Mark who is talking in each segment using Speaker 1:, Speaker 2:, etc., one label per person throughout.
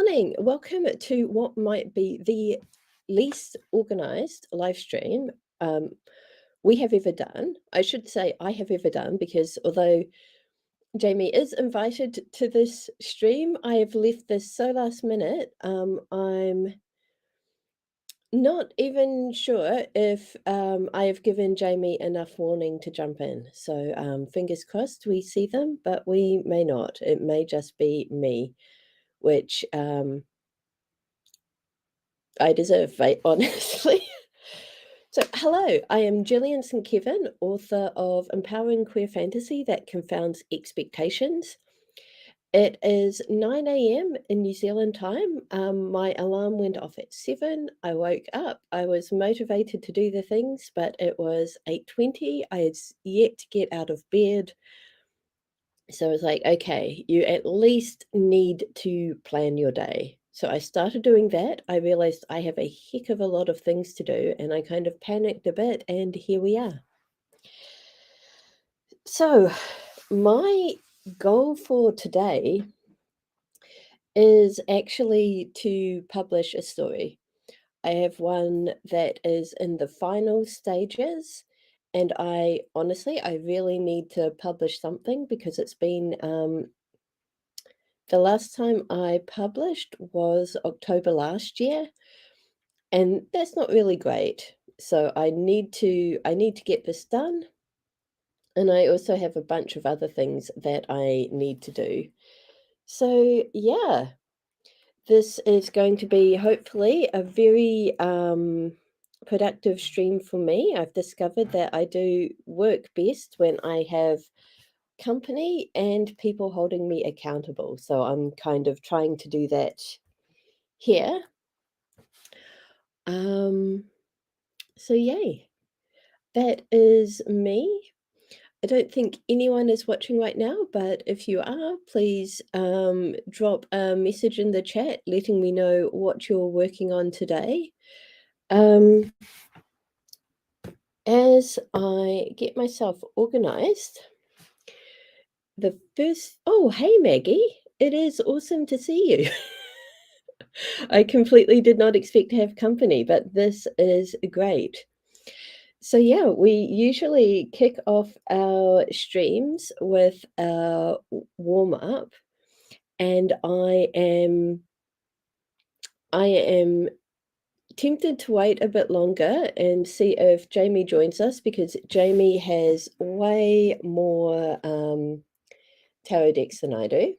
Speaker 1: morning. Welcome to what might be the least organised live stream we have ever done. I should say I have ever done, because although Jamie is invited to this stream, I have left this so last minute. I'm not even sure if I have given Jamie enough warning to jump in. So fingers crossed we see them, but we may not. It may just be me, which I deserve, honestly. So, hello, I am Gillian St. Kevin, author of Empowering Queer Fantasy That Confounds Expectations. It is 9 a.m. in New Zealand time. My alarm went off at 7. I woke up. I was motivated to do the things, but it was 8:20. I had yet to get out of bed. So I was like, okay, you at least need to plan your day. So I started doing that. I realized I have a heck of a lot of things to do, and I kind of panicked a bit, and here we are. So my goal for today is actually to publish a story. I have one that is in the final stages, and I really need to publish something, because it's been the last time I published was October last year, and that's not really great. So I need to get this done, and I also have a bunch of other things that I need to do. So yeah, this is going to be hopefully a very productive stream for me. I've discovered that I do work best when I have company and people holding me accountable. So I'm kind of trying to do that here. So yay. That is me. I don't think anyone is watching right now, but if you are, please drop a message in the chat letting me know what you're working on today. As I get myself organized, oh, hey Maggie, it is awesome to see you. I completely did not expect to have company, but this is great. So yeah, we usually kick off our streams with a warm up, and I am tempted to wait a bit longer and see if Jamie joins us, because Jamie has way more tarot decks than I do.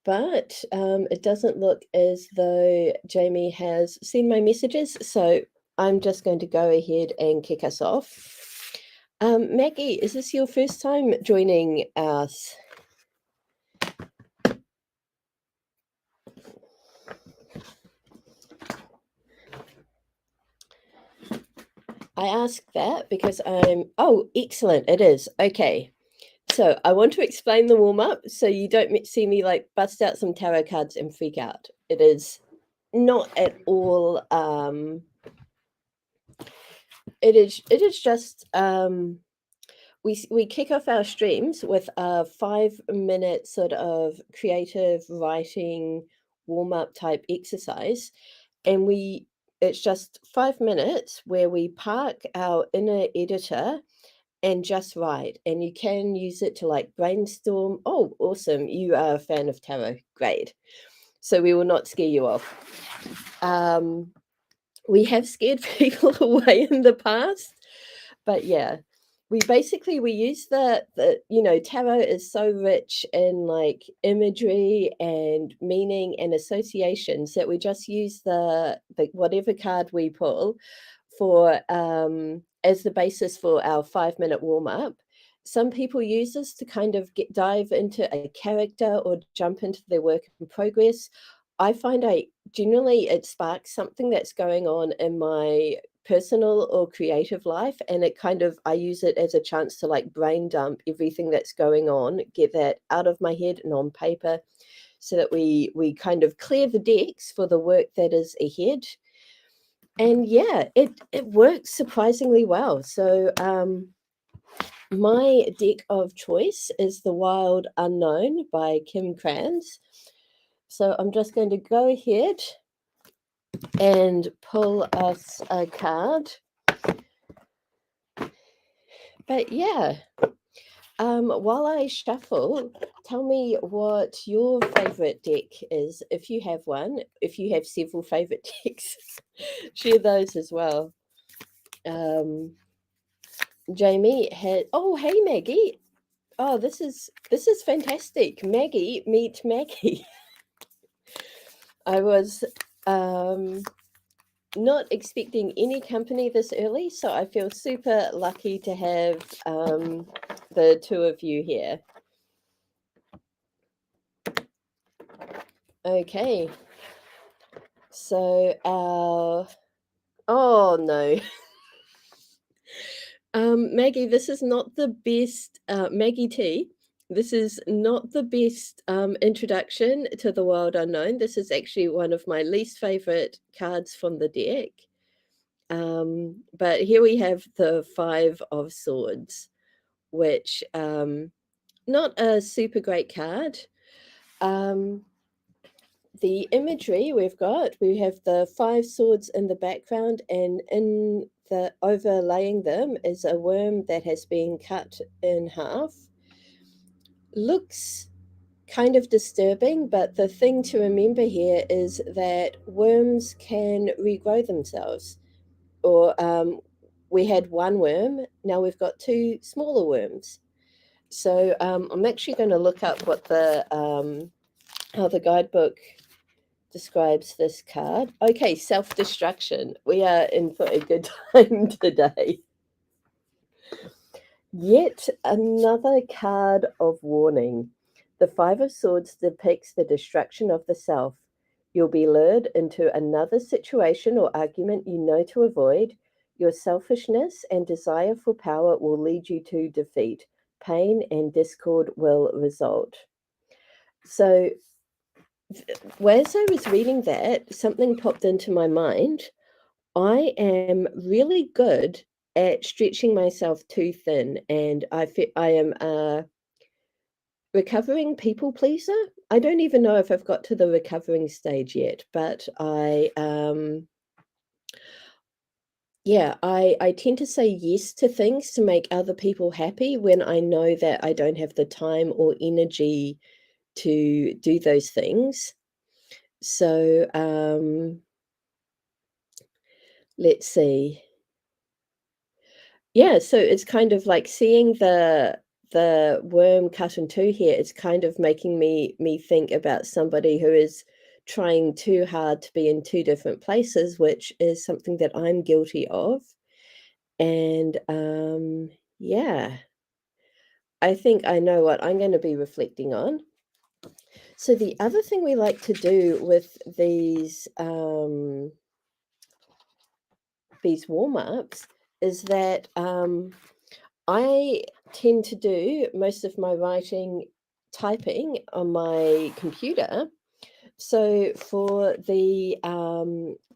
Speaker 1: But it doesn't look as though Jamie has seen my messages, so I'm just going to go ahead and kick us off. Maggie, is this your first time joining us? I ask that because oh, excellent, it is. Okay, so I want to explain the warm-up so you don't see me like bust out some tarot cards and freak out. It is not at all, it is just, we kick off our streams with a 5-minute sort of creative writing warm-up type exercise, and it's just 5 minutes where we park our inner editor and just write, and you can use it to like brainstorm. Oh, awesome, you are a fan of tarot, great. So we will not scare you off. We have scared people away in the past, but yeah, we use the tarot is so rich in like imagery and meaning and associations that we just use the whatever card we pull for as the basis for our 5-minute warm-up. Some people use this to kind of dive into a character or jump into their work in progress. I find it sparks something that's going on in my personal or creative life, and I use it as a chance to like brain dump everything that's going on, get that out of my head and on paper, so that we kind of clear the decks for the work that is ahead. And yeah, it works surprisingly well. So my deck of choice is The Wild Unknown by Kim Kranz. So I'm just going to go ahead and pull us a card. But yeah, while I shuffle, tell me what your favorite deck is, if you have one. If you have several favorite decks, share those as well. Jamie had. Oh, hey Maggie. Oh, this is fantastic. Maggie meet Maggie. I was not expecting any company this early, so I feel super lucky to have the two of you here. Okay, so oh no. Maggie, this is not the best, Maggie T. This is not the best introduction to the Wild Unknown. This is actually one of my least favorite cards from the deck. But here we have the Five of Swords, which not a super great card. The imagery we have the five swords in the background, and in the overlaying them is a worm that has been cut in half. Looks kind of disturbing, but the thing to remember here is that worms can regrow themselves. Or we had one worm, now we've got two smaller worms. So I'm actually going to look up what the how the guidebook describes this card. Okay, self-destruction. We are in for a good time today. Yet another card of warning. The Five of Swords depicts the destruction of the self. You'll be lured into another situation or argument you know to avoid. Your selfishness and desire for power will lead you to defeat. Pain and discord will result. So as I was reading that, something popped into my mind. I am really good at stretching myself too thin, and I am a recovering people pleaser. I don't even know if I've got to the recovering stage yet, but I tend to say yes to things to make other people happy when I know that I don't have the time or energy to do those things. So let's see. Yeah, so it's kind of like seeing the worm cut in two here. It's kind of making me think about somebody who is trying too hard to be in two different places, which is something that I'm guilty of. And yeah, I think I know what I'm going to be reflecting on. So the other thing we like to do with these warm-ups is that I tend to do most of my writing typing on my computer. So for the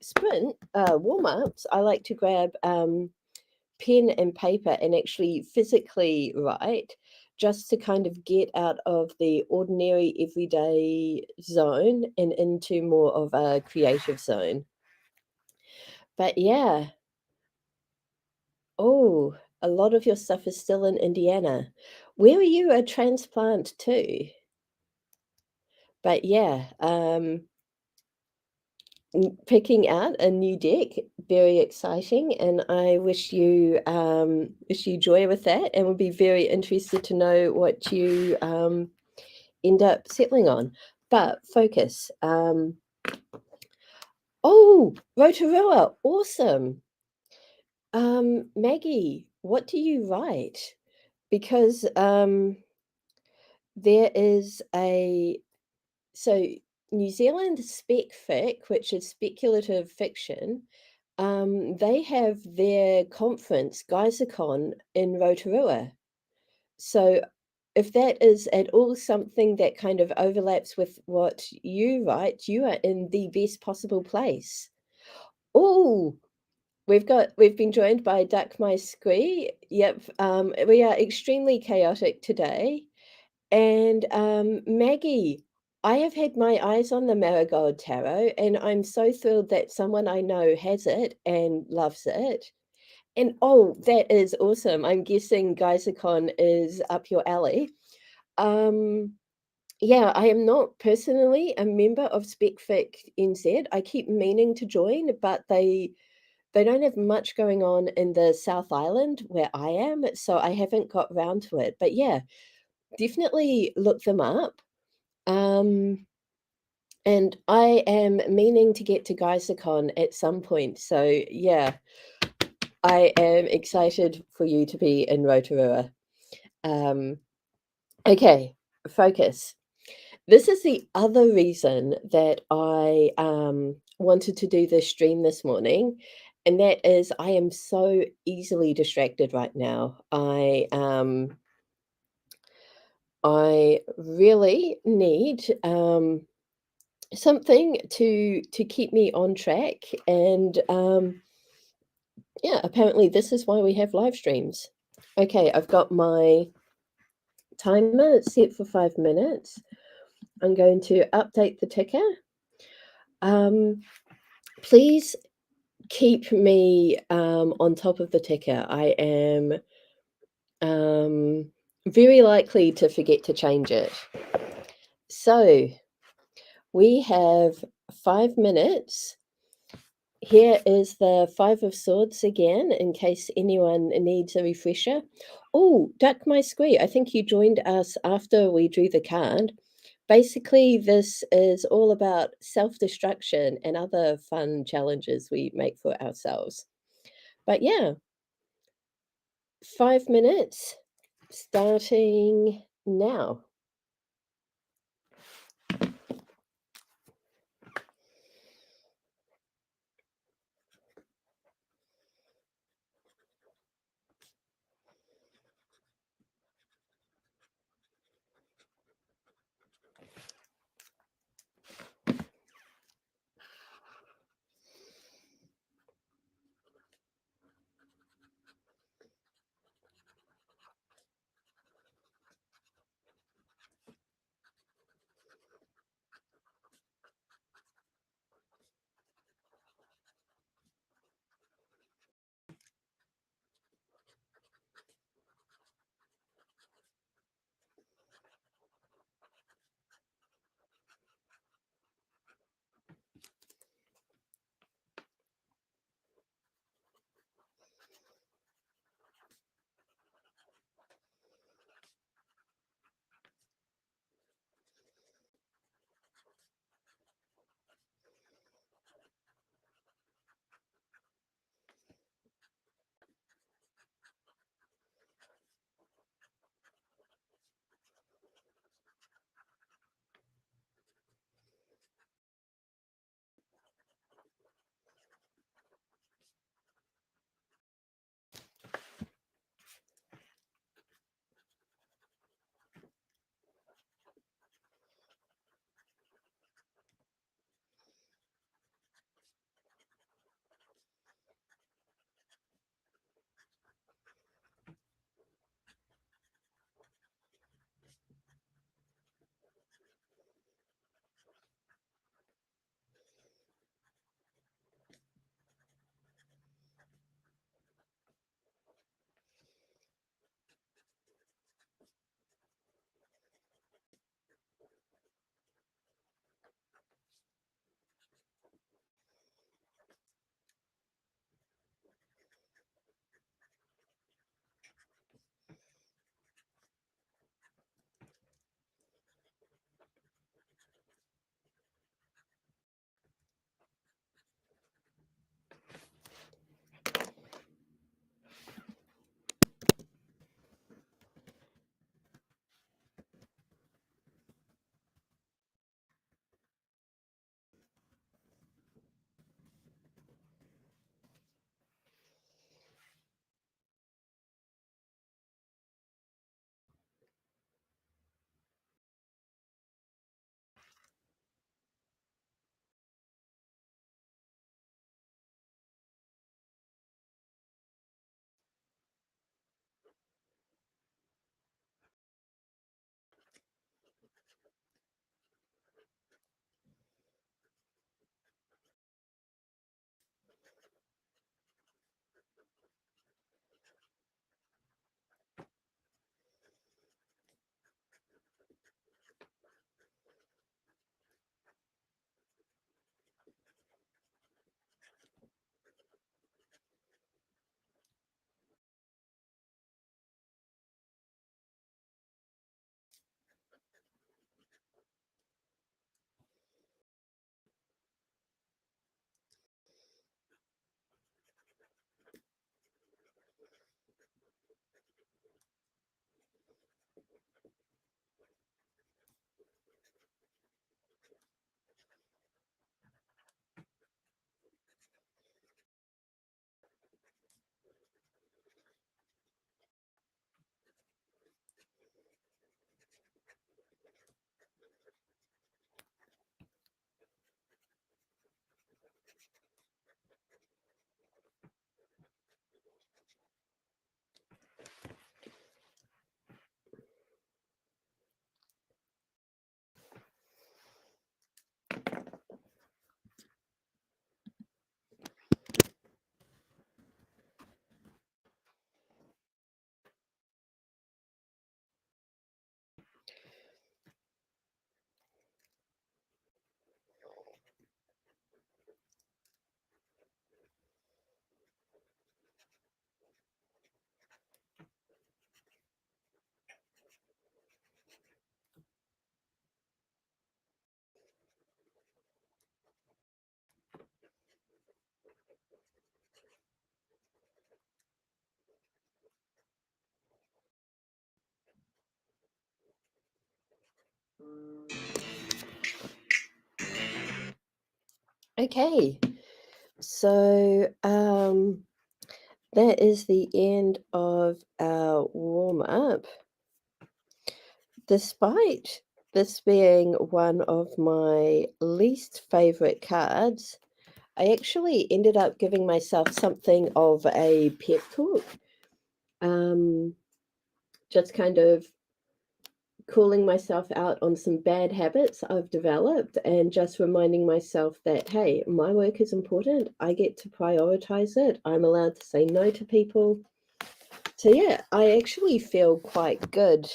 Speaker 1: sprint warm-ups, I like to grab pen and paper and actually physically write, just to kind of get out of the ordinary everyday zone and into more of a creative zone. But yeah, oh, a lot of your stuff is still in Indiana. Where are you a transplant to? But yeah, picking out a new deck, very exciting, and I wish you joy with that, and would be very interested to know what you end up settling on. But focus. Oh, Rotorua, awesome. Maggie, what do you write? Because there is a so New Zealand Spec Fic, which is speculative fiction, they have their conference, GeyserCon, in Rotorua. So if that is at all something that kind of overlaps with what you write, you are in the best possible place. Oh, we've been joined by Duck My Squee. Yep, we are extremely chaotic today. And Maggie, I have had my eyes on the Marigold Tarot, and I'm so thrilled that someone I know has it and loves it. And oh, that is awesome. I'm guessing GeyserCon is up your alley. Um, yeah, I am not personally a member of SpecFic NZ. I keep meaning to join, but they don't have much going on in the South Island where I am, so I haven't got round to it. But yeah, definitely look them up. Um, and I am meaning to get to GeyserCon at some point. So yeah, I am excited for you to be in Rotorua. Um, okay, focus. This is the other reason that I wanted to do this stream this morning, and that is I am so easily distracted right now. I really need something to keep me on track, and yeah, apparently this is why we have live streams. Okay, I've got my timer set for 5 minutes. I'm going to update the ticker. Please keep me on top of the ticker. I am very likely to forget to change it. So we have 5 minutes. Here is the Five of Swords again, in case anyone needs a refresher. Oh, Duck My Squee, I think you joined us after we drew the card. Basically, this is all about self-destruction and other fun challenges we make for ourselves. But yeah, 5 minutes starting now. Okay, so that is the end of our warm up. Despite this being one of my least favorite cards, I actually ended up giving myself something of a pep talk. Um, just kind of calling myself out on some bad habits I've developed and just reminding myself that, hey, my work is important. I get to prioritize it. I'm allowed to say no to people. So, yeah, I actually feel quite good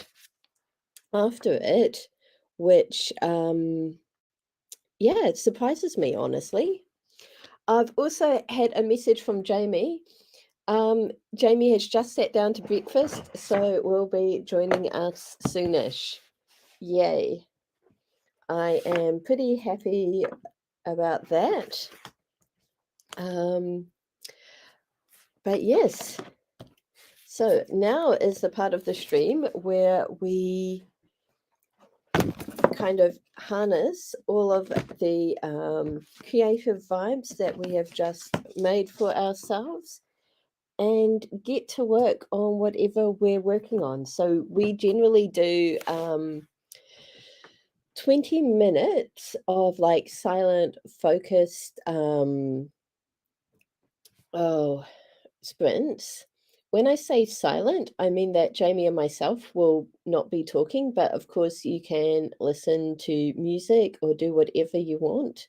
Speaker 1: after it, which, yeah, it surprises me, honestly. I've also had a message from Jamie. Jamie has just sat down to breakfast, so will be joining us soonish. Yay. I am pretty happy about that. Um, but yes, so now is the part of the stream where we kind of harness all of the creative vibes that we have just made for ourselves and get to work on whatever we're working on. So we generally do 20 minutes of like silent, focused oh sprints. When I say silent, I mean that Jamie and myself will not be talking, but of course you can listen to music or do whatever you want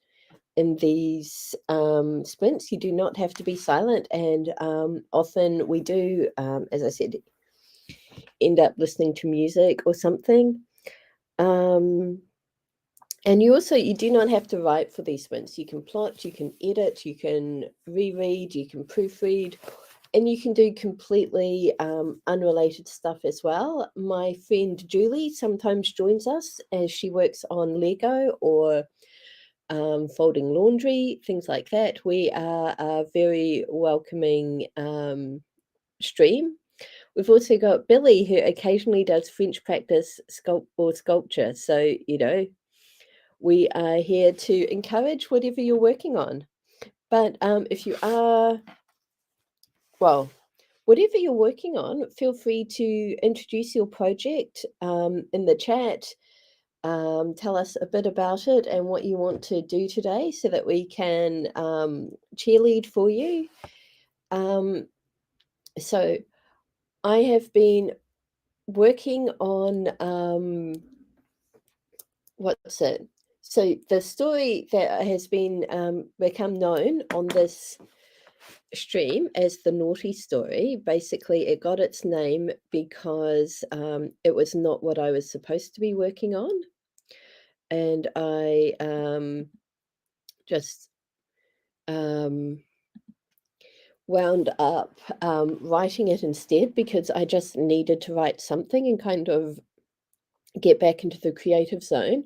Speaker 1: in these sprints. You do not have to be silent, and often we do, as I said, end up listening to music or something. Um, and you do not have to write for these sprints. You can plot, you can edit, you can reread, you can proofread, and you can do completely unrelated stuff as well. My friend Julie sometimes joins us as she works on Lego or folding laundry, things like that. We are a very welcoming stream. We've also got Billy, who occasionally does French practice sculpture. So, we are here to encourage whatever you're working on. But if you are, well, whatever you're working on, feel free to introduce your project in the chat. Tell us a bit about it and what you want to do today so that we can cheerlead for you. So, I have been working on what's it? So, the story that has been become known on this stream as the naughty story. Basically, it got its name because it was not what I was supposed to be working on, and I just um, wound up writing it instead because I just needed to write something and kind of get back into the creative zone.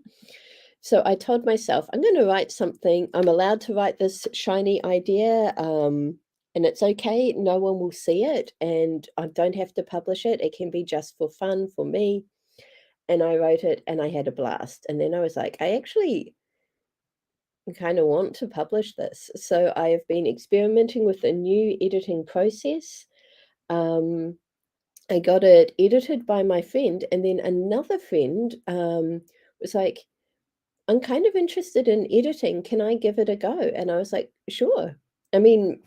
Speaker 1: So I told myself, I'm going to write something. I'm allowed to write this shiny idea, and it's okay. No one will see it, and I don't have to publish it. It can be just for fun for me. and I wrote it, and I had a blast, and then I was like, "I actually kinda want to publish this." So I have been experimenting with a new editing process. Um, I got it edited by my friend, and then another friend, was like, "I'm kind of interested in editing, can I give it a go?" And I was like, "Sure." I mean,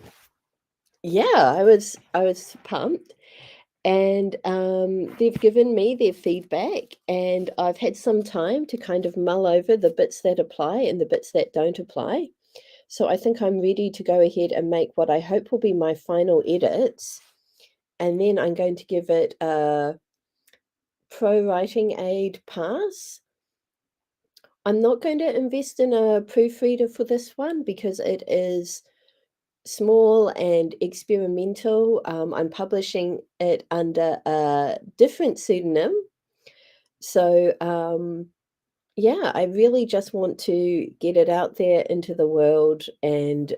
Speaker 1: yeah, I was pumped, and, they've given me their feedback, and I've had some time to kind of mull over the bits that apply and the bits that don't apply. So I think I'm ready to go ahead and make what I hope will be my final edits, and then I'm going to give it a pro writing aid pass. I'm not going to invest in a proofreader for this one because it is small and experimental. I'm publishing it under a different pseudonym. So, yeah, I really just want to get it out there into the world and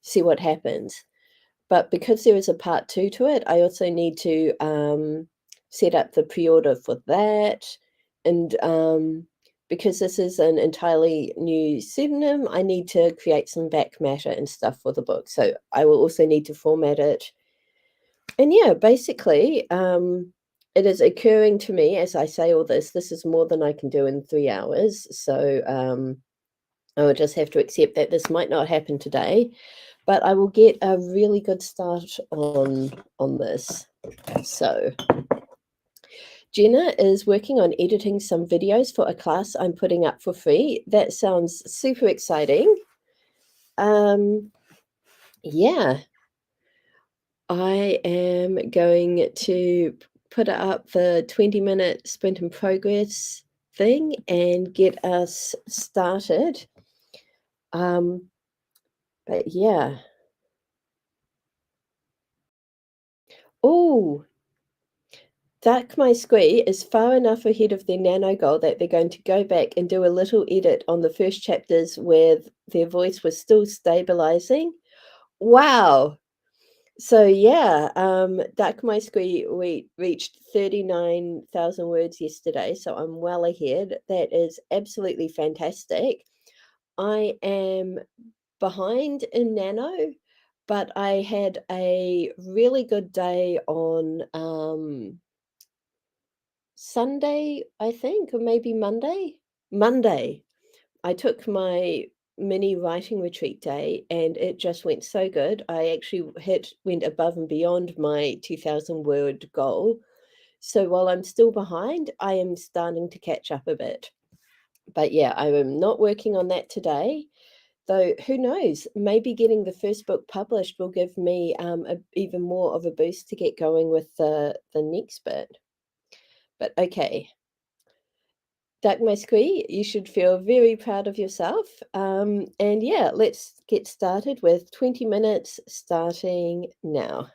Speaker 1: see what happens. But because there is a part 2 to it, I also need to, set up the pre-order for that, and, because this is an entirely new pseudonym, I need to create some back matter and stuff for the book, so I will also need to format it. And yeah, basically, it is occurring to me as I say all this is more than I can do in 3 hours, so, I will just have to accept that this might not happen today, but I will get a really good start on this. So, Jenna is working on editing some videos for a class I'm putting up for free. That sounds super exciting. Um, yeah, I am going to put up the 20-minute sprint in progress thing and get us started. But yeah. Oh, Duck My Squee is far enough ahead of their nano goal that they're going to go back and do a little edit on the first chapters where their voice was still stabilizing. Wow. So yeah, Duck My Squee, we reached 39,000 words yesterday, so I'm well ahead. That is absolutely fantastic. I am behind in nano, but I had a really good day on Sunday, I think, or maybe Monday? Monday. I took my mini writing retreat day and it just went so good. I actually went above and beyond my 2,000 word goal. So while I'm still behind, I am starting to catch up a bit. But yeah, I am not working on that today. Though who knows? Maybe getting the first book published will give me even more of a boost to get going with the next bit. But okay, Duck My Squee, you should feel very proud of yourself. And yeah, let's get started with 20 minutes starting now.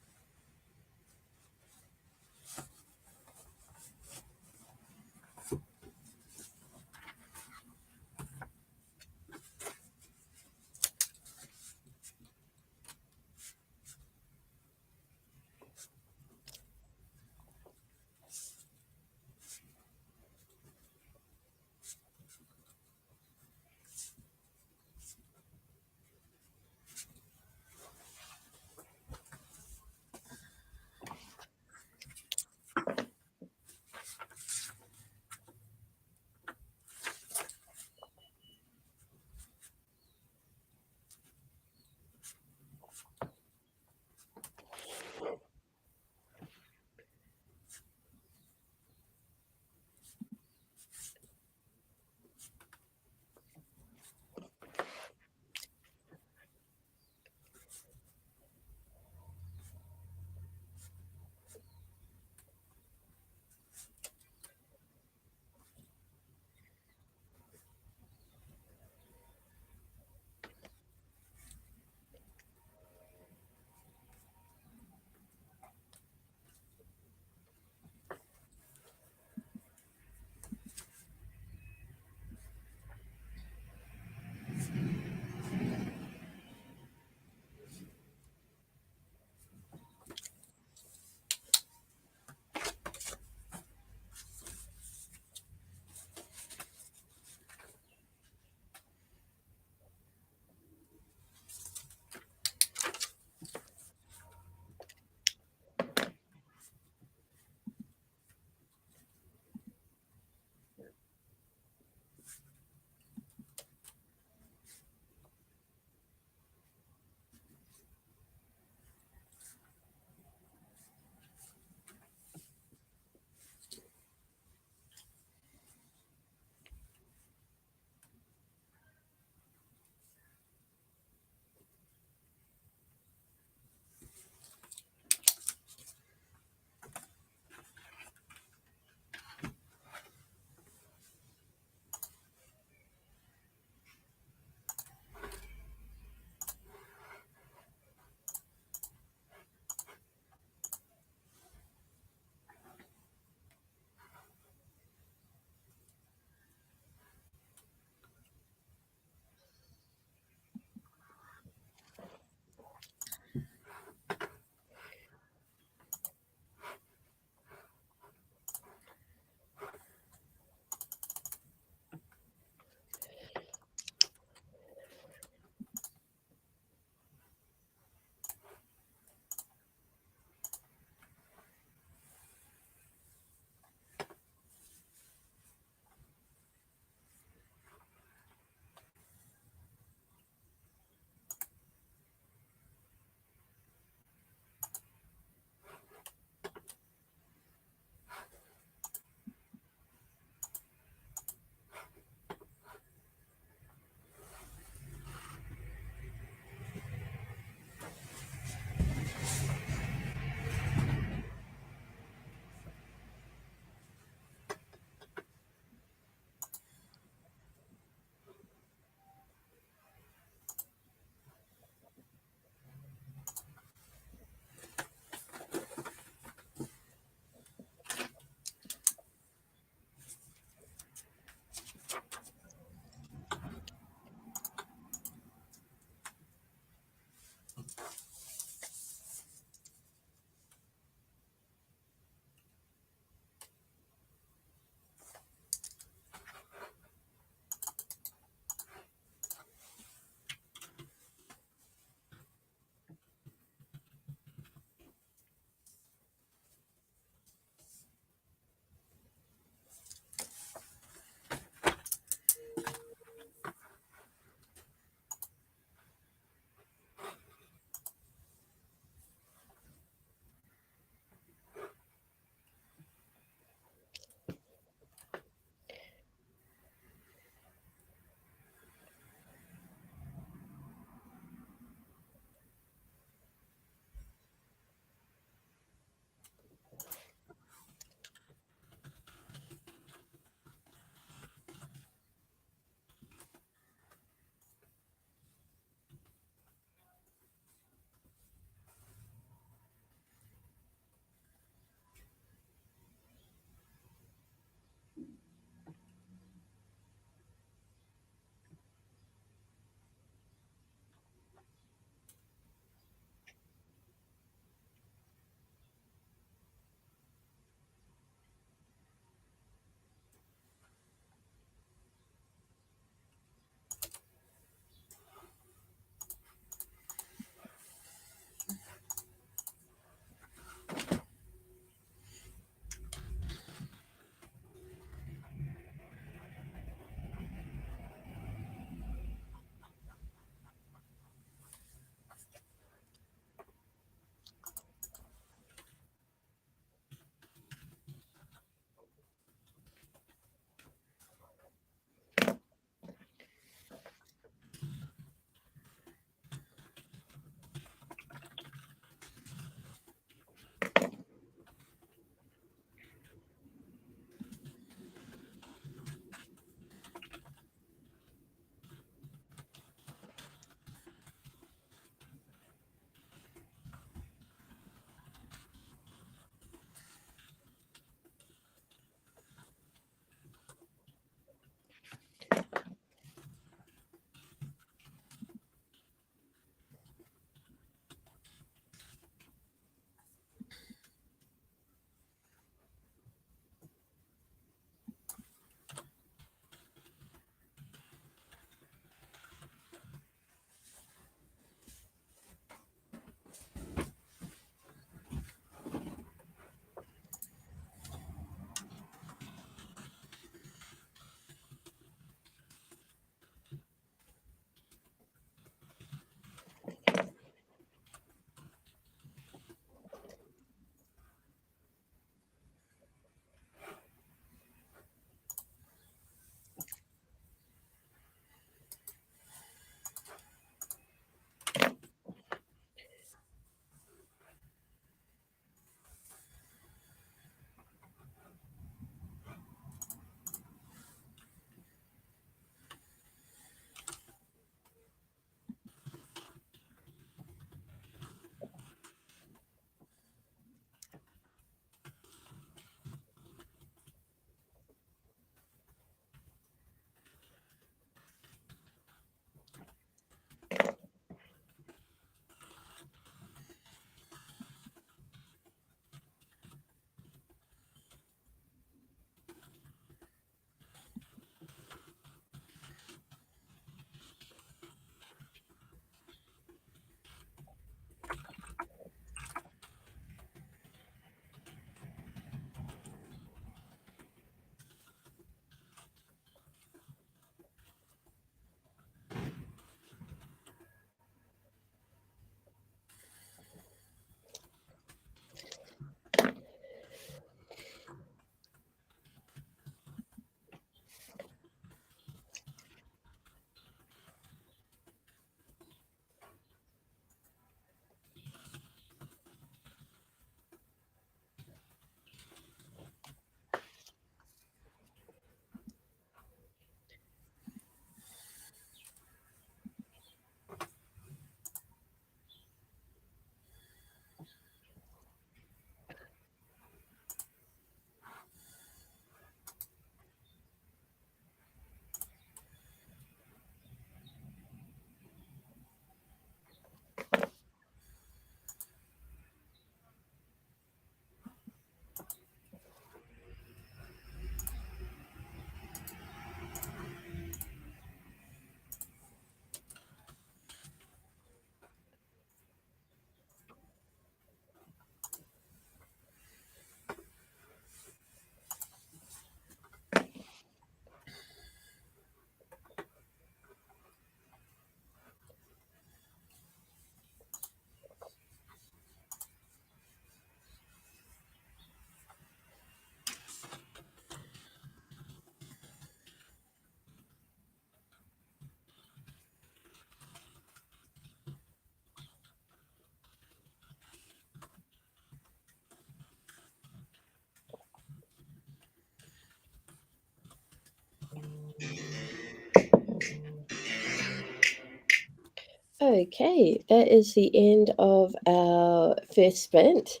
Speaker 1: Okay, that is the end of our first sprint.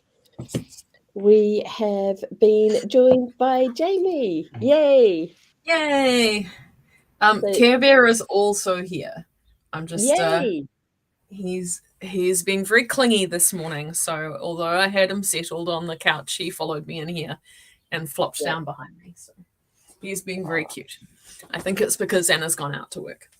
Speaker 1: We have been joined by Jamie. Yay!
Speaker 2: Yay!
Speaker 1: So,
Speaker 2: Care Bear is also here. I'm just
Speaker 1: yay!
Speaker 2: he's being very clingy this morning, so although I had him settled on the couch, he followed me in here and flopped
Speaker 1: Yep.
Speaker 2: down behind me. So he's being very cute. I think it's because Anna's gone out to work.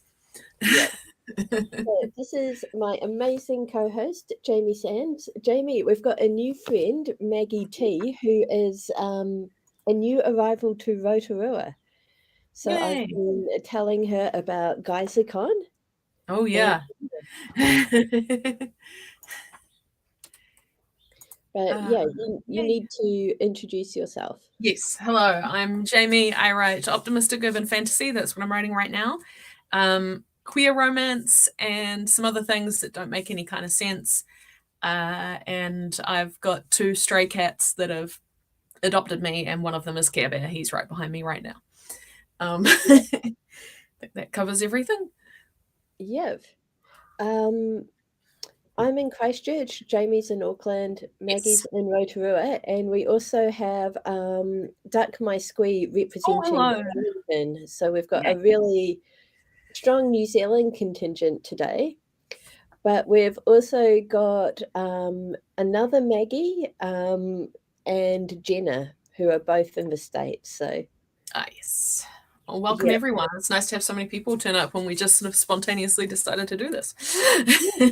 Speaker 1: Yep. So this is my amazing co-host, Jamie Sands. Jamie, we've got a new friend, Maggie T, who is a new arrival to Rotorua. So I've
Speaker 2: Yay!
Speaker 1: been telling her about GeyserCon.
Speaker 2: Oh
Speaker 1: And
Speaker 2: yeah.
Speaker 1: but yeah, you
Speaker 2: Yay.
Speaker 1: need to introduce yourself.
Speaker 2: Yes, hello. I'm Jamie. I write optimistic urban fantasy. That's what I'm writing right now. Queer romance and some other things that don't make any kind of sense. And I've got 2 stray cats that have adopted me, and one of them is Care Bear. He's right behind me right now.
Speaker 1: Yep.
Speaker 2: That covers everything.
Speaker 1: Yep. I'm in Christchurch, Jamie's in Auckland, Maggie's
Speaker 2: Yes.
Speaker 1: in Rotorua, and we also have Duck My Squee
Speaker 2: Oh,
Speaker 1: representing
Speaker 2: hello.
Speaker 1: Wellington. So we've got
Speaker 2: Yeah.
Speaker 1: a really strong New Zealand contingent today. But we've also got another Maggie and Jenna, who are both in the States. So,
Speaker 2: Yes. Well, welcome
Speaker 1: yeah.
Speaker 2: everyone. It's nice to have so many people turn up when we just sort of spontaneously decided to do this.
Speaker 1: Yeah.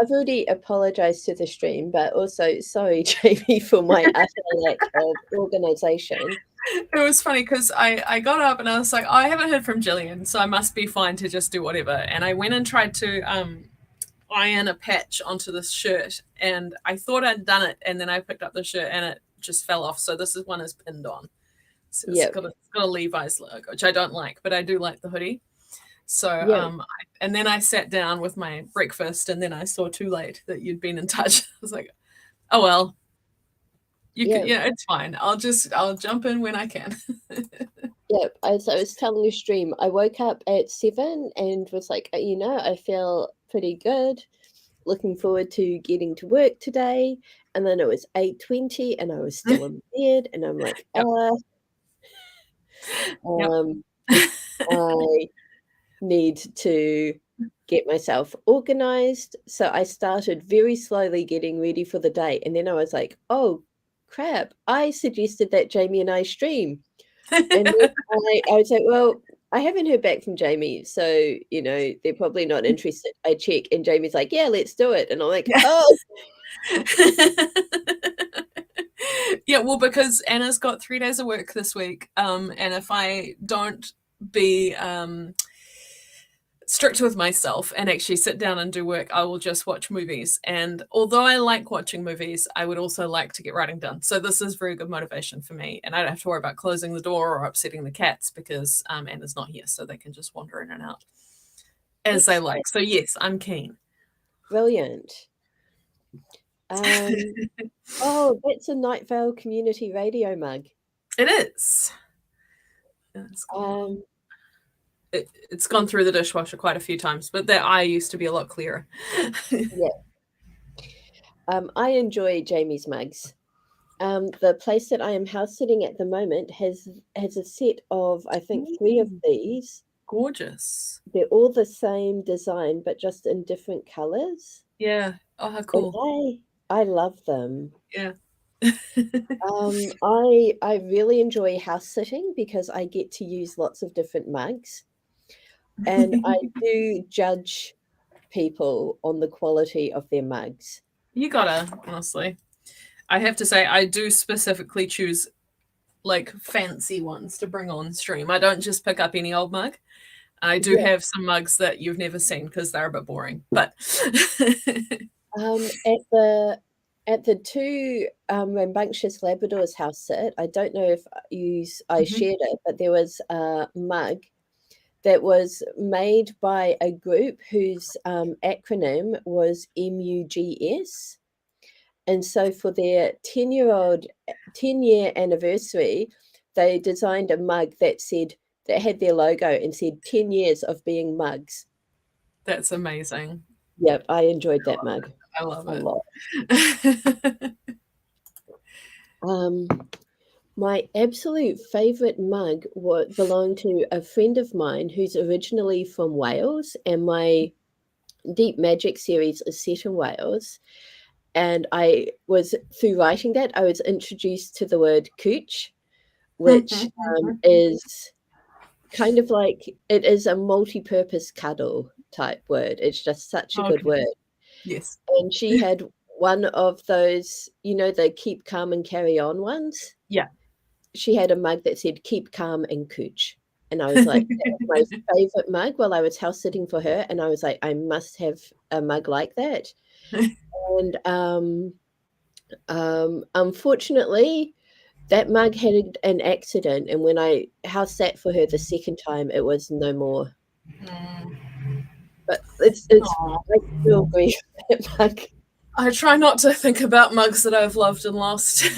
Speaker 1: I've already apologized to the stream, but also sorry, Jamie, for my utter lack of organization.
Speaker 2: It was funny because I got up and I was like, oh, I haven't heard from Gillian, so I must be fine to just do whatever. And I went and tried to iron a patch onto this shirt, and I thought I'd done it, and then I picked up the shirt and it just fell off. So this is one is pinned on. So
Speaker 1: Yep.
Speaker 2: it's got a Levi's logo, which I don't like, but I do like the hoodie. So
Speaker 1: Yep.
Speaker 2: and then I sat down with my breakfast, and then I saw too late that you'd been in touch. I was like, oh well, you could,
Speaker 1: Yep.
Speaker 2: yeah, it's fine. I'll jump in when I can.
Speaker 1: Yep. As I was telling the stream, I woke up at 7 and was like, I feel pretty good. Looking forward to getting to work today. And then it was 8:20 and I was still in bed and I'm like,
Speaker 2: Yep. Yep.
Speaker 1: um, I need to get myself organized. So I started very slowly getting ready for the day. And then I was like, oh crap, I suggested that Jamie and I stream. And then I was like, well, I haven't heard back from Jamie. So, they're probably not interested. I check and Jamie's like, yeah, let's do it. And I'm like,
Speaker 2: Yeah.
Speaker 1: oh,
Speaker 2: Yeah, well, because Anna's got 3 days of work this week, and if I don't be strict with myself and actually sit down and do work, I will just watch movies. And although I like watching movies, I would also like to get writing done. So this is very good motivation for me, and I don't have to worry about closing the door or upsetting the cats because Anna's not here, so they can just wander in and out as they
Speaker 1: excellent.
Speaker 2: like. So yes, I'm keen.
Speaker 1: Brilliant. Oh, that's a Night Vale Community Radio mug.
Speaker 2: It is.
Speaker 1: Um,
Speaker 2: It's gone through the dishwasher quite a few times, but their eye used to be a lot clearer.
Speaker 1: yeah. I enjoy Jamie's mugs. The place that I am house sitting at the moment has a set of, I think, 3 of these.
Speaker 2: Gorgeous.
Speaker 1: They're all the same design, but just in different colors.
Speaker 2: Yeah. Oh, how
Speaker 1: And
Speaker 2: cool.
Speaker 1: I love them.
Speaker 2: Yeah.
Speaker 1: I really enjoy house sitting because I get to use lots of different mugs. And I do judge people on the quality of their mugs.
Speaker 2: You gotta, honestly. I have to say, I do specifically choose like fancy ones to bring on stream. I don't just pick up any old mug. I do
Speaker 1: Yeah.
Speaker 2: have some mugs that you've never seen because they're a bit boring. But
Speaker 1: At the 2 rambunctious Labradors house sit, I don't know if I
Speaker 2: Mhm.
Speaker 1: shared it, but there was a mug that was made by a group whose acronym was MUGS. And so for their 10-year anniversary, they designed a mug that had their logo and said 10 years of being mugs.
Speaker 2: That's amazing.
Speaker 1: Yep, I enjoyed that mug
Speaker 2: I love
Speaker 1: a
Speaker 2: it.
Speaker 1: lot. Um, my absolute favourite mug belonged to a friend of mine who's originally from Wales, and my Deep Magic series is set in Wales. And through writing that, I was introduced to the word cooch, which is kind of like it is a multi-purpose cuddle type word. It's just such a good
Speaker 2: Okay.
Speaker 1: word.
Speaker 2: Yes.
Speaker 1: And she had one of those, the keep calm and carry on ones.
Speaker 2: Yeah.
Speaker 1: She had a mug that said keep calm and cooch. And I was like, that was my favorite mug while I was house sitting for her. And I was like, I must have a mug like that. And unfortunately, that mug had an accident, and when I house sat for her the second time, it was no more. But it's
Speaker 2: Aw.
Speaker 1: I still grieve that mug.
Speaker 2: I try not to think about mugs that I've loved and lost.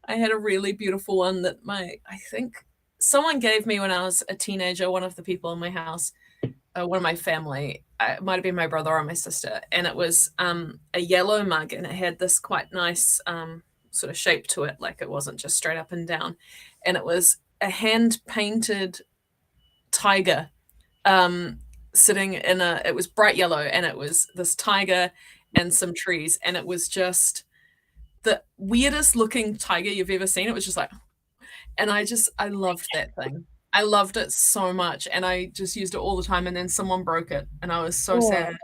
Speaker 2: I had a really beautiful one that I think someone gave me when I was a teenager, one of the people in my house, one of my family, it might have been my brother or my sister, and it was a yellow mug, and it had this quite nice sort of shape to it, like it wasn't just straight up and down, and it was a hand painted tiger sitting in it was bright yellow, and it was this tiger and some trees, and it was just the weirdest looking tiger you've ever seen. It was just like, and I loved that thing. I loved it so much, and I just used it all the time, and then someone broke it, and I was so
Speaker 1: Oh,
Speaker 2: sad.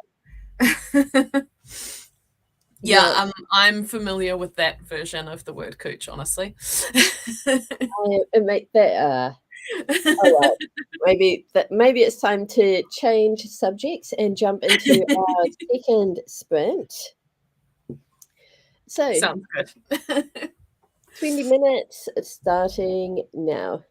Speaker 2: Yeah,
Speaker 1: yeah,
Speaker 2: I'm familiar with that version of the word cooch, honestly.
Speaker 1: it make that, oh, well, maybe it's time to change subjects and jump into our second sprint. So,
Speaker 2: Sounds good.
Speaker 1: 20 minutes starting now.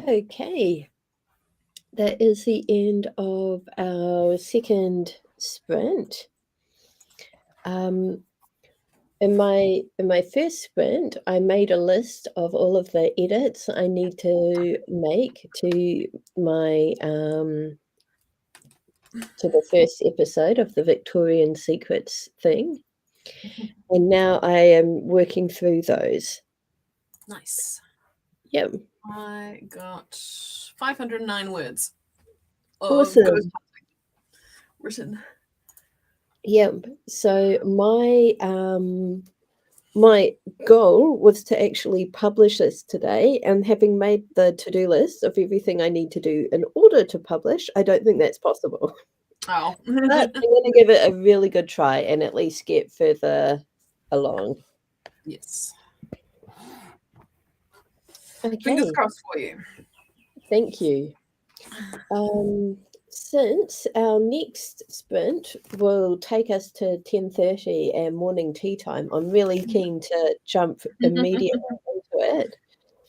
Speaker 1: Okay, that is the end of our second sprint. In my first sprint, I made a list of all of the edits I need to make to the first episode of the Victorian Secrets thing, and now I am working through those.
Speaker 2: Nice.
Speaker 1: Yep.
Speaker 2: I got 509 words of
Speaker 1: Awesome.
Speaker 2: ghost written.
Speaker 1: Yep. So my goal was to actually publish this today, and having made the to-do list of everything I need to do in order to publish, I don't think that's possible.
Speaker 2: Oh.
Speaker 1: But I'm gonna give it a really good try and at least get further along.
Speaker 2: Yes. Fingers
Speaker 1: Okay,
Speaker 2: crossed for you.
Speaker 1: thank you. Since our next sprint will take us to 10:30 and morning tea time, I'm really keen to jump immediately into it.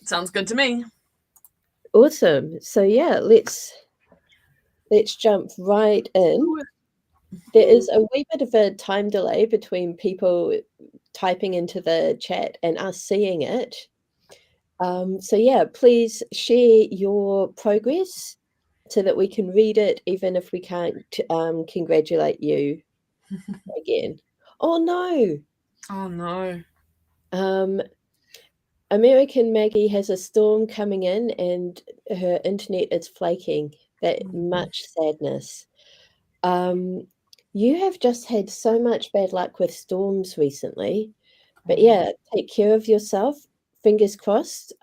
Speaker 2: Sounds good to me.
Speaker 1: Awesome. So yeah, let's jump right in. There is a wee bit of a time delay between people typing into the chat and us seeing it. So yeah, please share your progress so that we can read it, even if we can't congratulate you again. Oh no!
Speaker 2: Oh no.
Speaker 1: Um, American Maggie has a storm coming in and her internet is flaking. That much sadness. Um, you have just had so much bad luck with storms recently. But yeah, take care of yourself. Fingers crossed,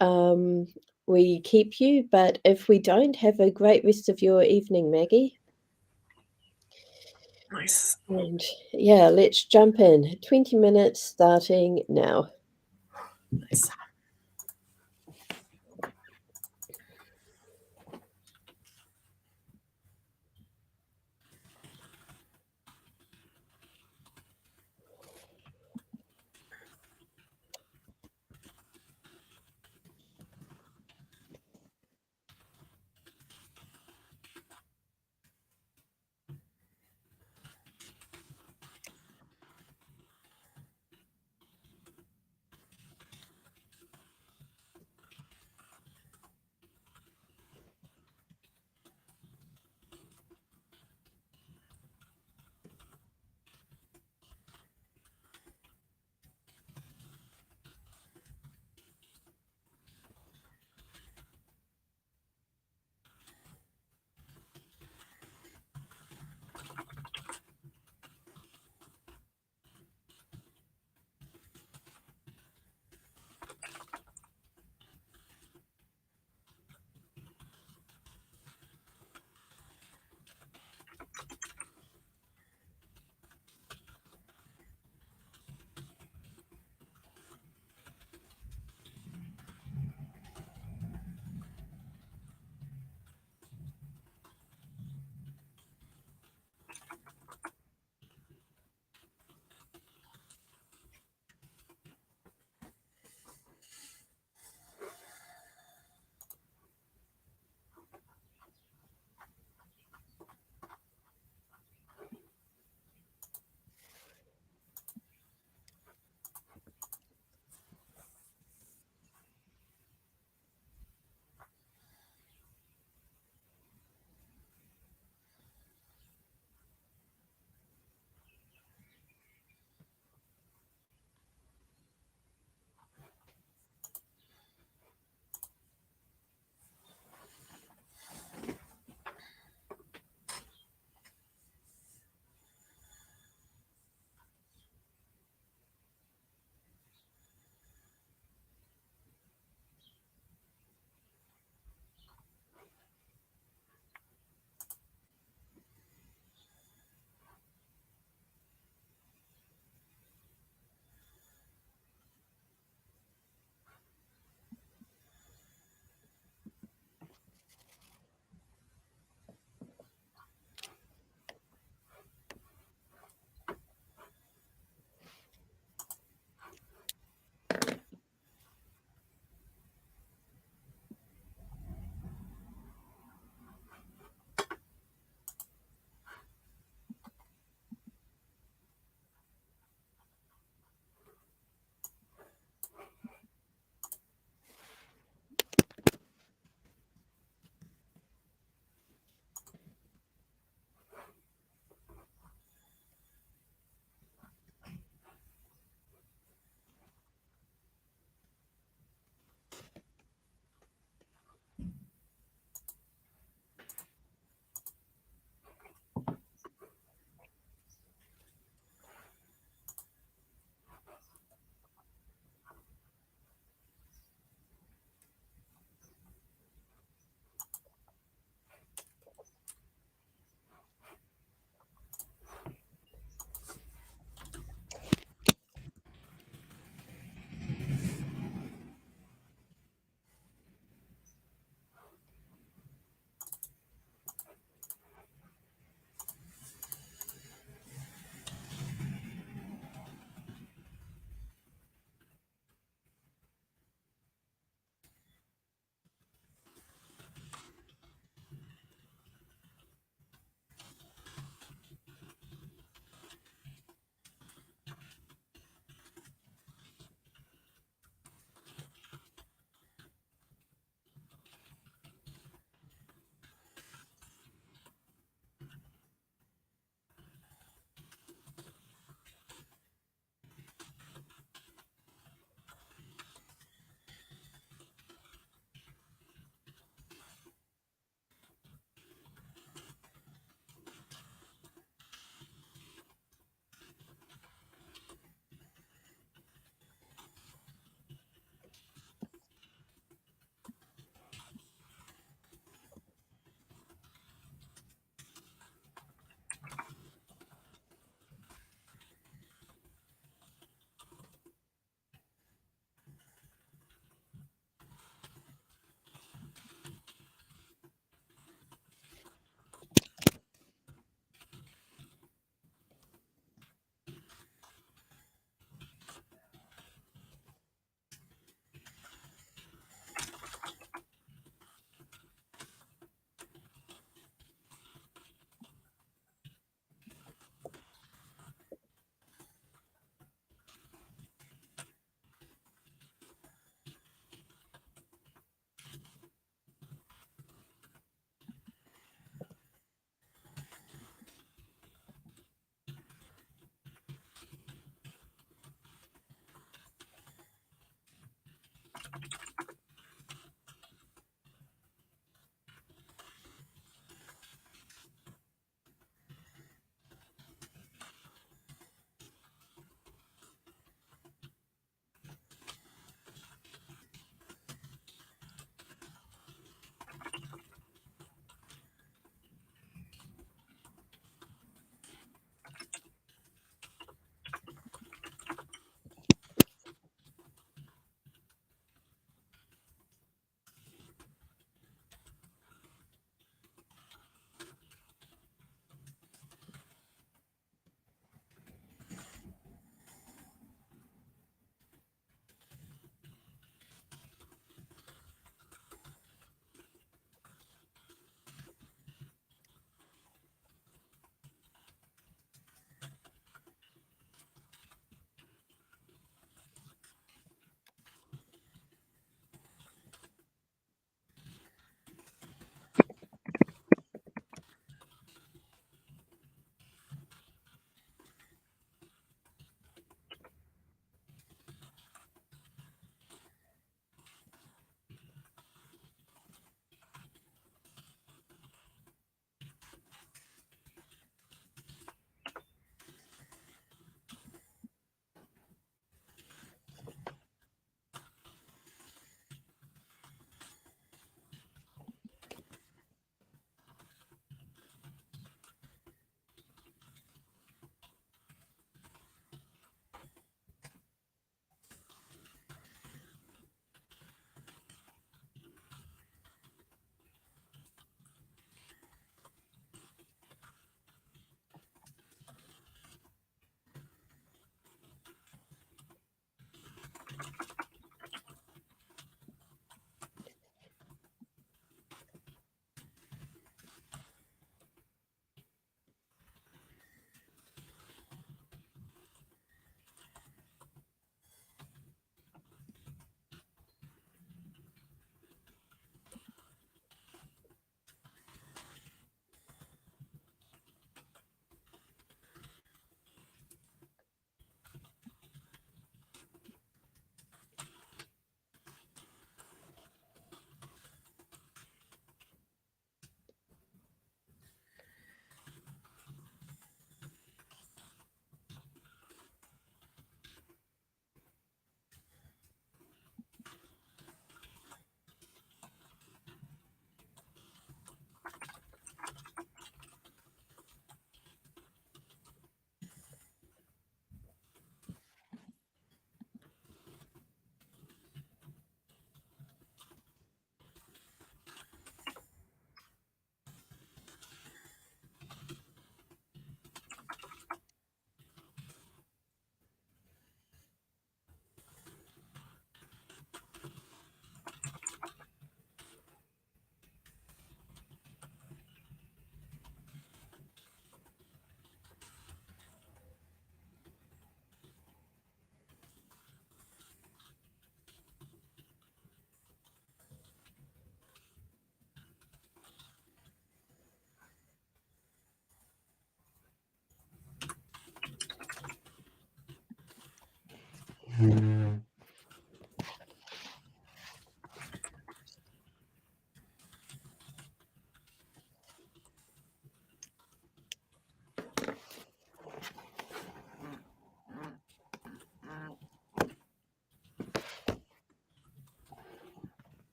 Speaker 1: we keep you, but if we don't, have a great rest of your evening, Maggie.
Speaker 2: Nice.
Speaker 1: And yeah, let's jump in. 20 minutes starting now.
Speaker 2: Nice.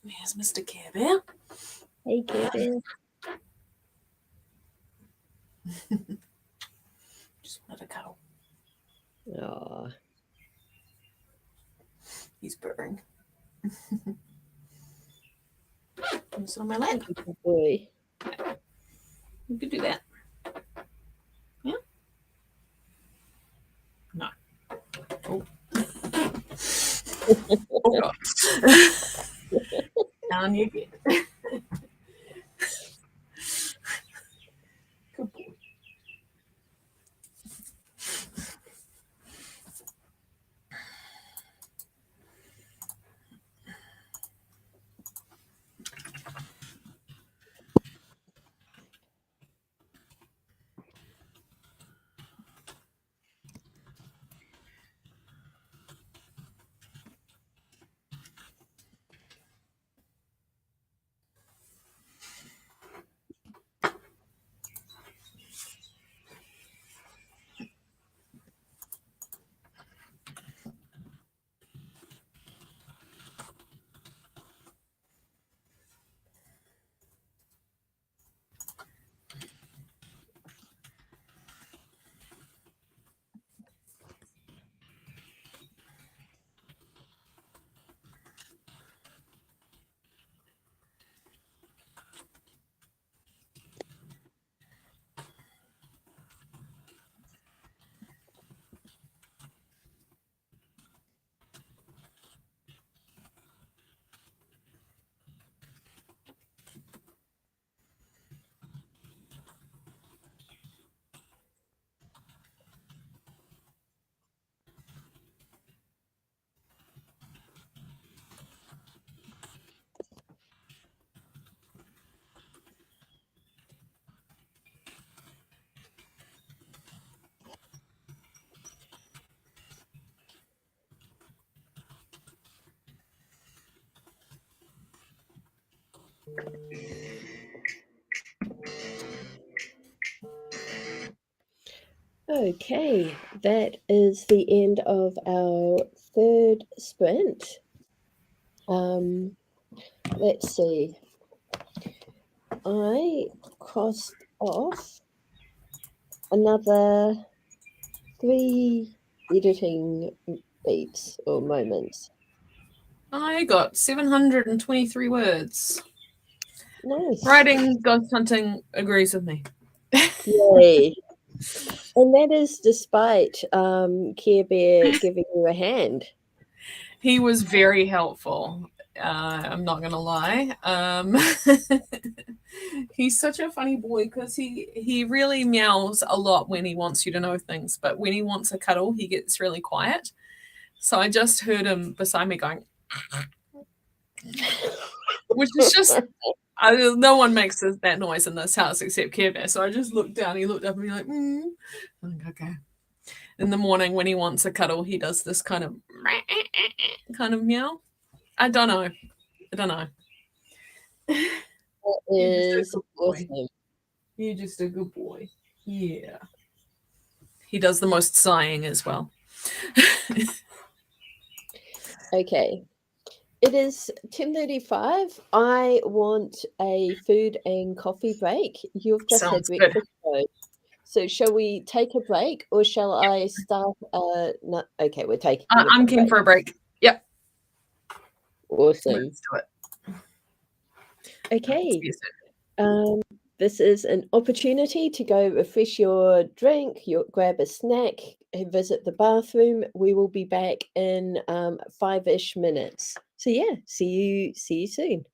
Speaker 2: There's Mr. Care Bear.
Speaker 1: Hey, Care Bear.
Speaker 2: Just wanted a cuddle.
Speaker 1: Aw.
Speaker 2: He's purring. Sit on my lap.
Speaker 1: Good boy.
Speaker 2: You could do that. Yeah? No. Oh. Oh God. Down you get. Good boy.
Speaker 1: Okay, that is the end of our third sprint. Let's see. I crossed off another 3 editing beats or moments.
Speaker 2: I got 723 words.
Speaker 1: Nice.
Speaker 2: Writing ghost hunting agrees with me.
Speaker 1: Yay. And that is despite Care Bear giving you a hand.
Speaker 2: He was very helpful. I'm not gonna lie. He's such a funny boy because he really meows a lot when he wants you to know things, but when he wants a cuddle, he gets really quiet. So I just heard him beside me going, which is just no one makes that noise in this house except Care Bear. So I just looked down. He looked up and he like, I'm like, okay. In the morning when he wants a cuddle, he does this kind of meow. I don't know.
Speaker 1: That
Speaker 2: You're
Speaker 1: is
Speaker 2: just a good boy.
Speaker 1: awesome.
Speaker 2: You're just a good boy. Yeah. He does the most sighing as well.
Speaker 1: Okay. It is 10:35. I want a food and coffee break. You've just had
Speaker 2: Sounds good.
Speaker 1: breakfast though. So shall we take a break or shall I start no, okay, we're taking
Speaker 2: I'm
Speaker 1: a
Speaker 2: keen
Speaker 1: break.
Speaker 2: for a break. Yep.
Speaker 1: Awesome.
Speaker 2: Let's do it.
Speaker 1: Okay.
Speaker 2: See you soon.
Speaker 1: This is an opportunity to go refresh your drink, grab a snack, visit the bathroom. We will be back in 5-ish minutes. So yeah, see you soon.